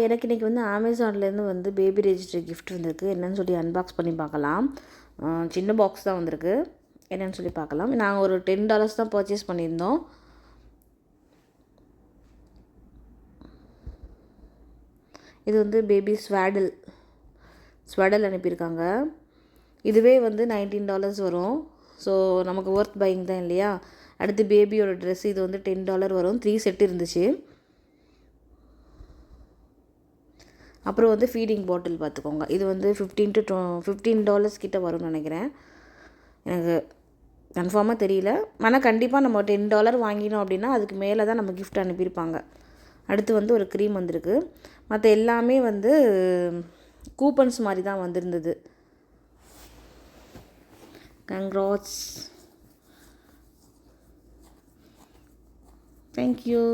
எனக்கு இன்றைக்கி வந்து அமேசான்லேருந்து வந்து பேபி ரெஜிஸ்டர் கிஃப்ட் வந்திருக்கு. என்னன்னு சொல்லி அன்பாக்ஸ் பண்ணி பார்க்கலாம். சின்ன பாக்ஸ் தான் வந்திருக்கு. என்னன்னு சொல்லி பார்க்கலாம். நாங்கள் ஒரு $10 தான் பர்ச்சேஸ் பண்ணியிருந்தோம். இது வந்து பேபி ஸ்வாடல் அனுப்பியிருக்காங்க. இதுவே வந்து $19 வரும். ஸோ நமக்கு ஒர்த் பையிங் தான் இல்லையா. அடுத்து பேபியோட ட்ரெஸ் இது வந்து $10 வரும். 3 செட் இருந்துச்சு. அப்புறம் வந்து ஃபீடிங் பாட்டில் பார்த்துக்கோங்க. இது வந்து $15 கிட்ட வரும்னு நினைக்கிறேன். எனக்கு கன்ஃபார்மாக தெரியல. ஆனால் கண்டிப்பாக நம்ம $10 வாங்கினோம் அப்படின்னா அதுக்கு மேலே தான் நம்ம கிஃப்ட் அனுப்பியிருப்பாங்க. அடுத்து வந்து ஒரு க்ரீம் வந்திருக்கு. மற்ற எல்லாமே வந்து கூப்பன்ஸ் மாதிரி தான் வந்திருந்தது. கங்க்ராட்ஸ். தேங்க்யூ.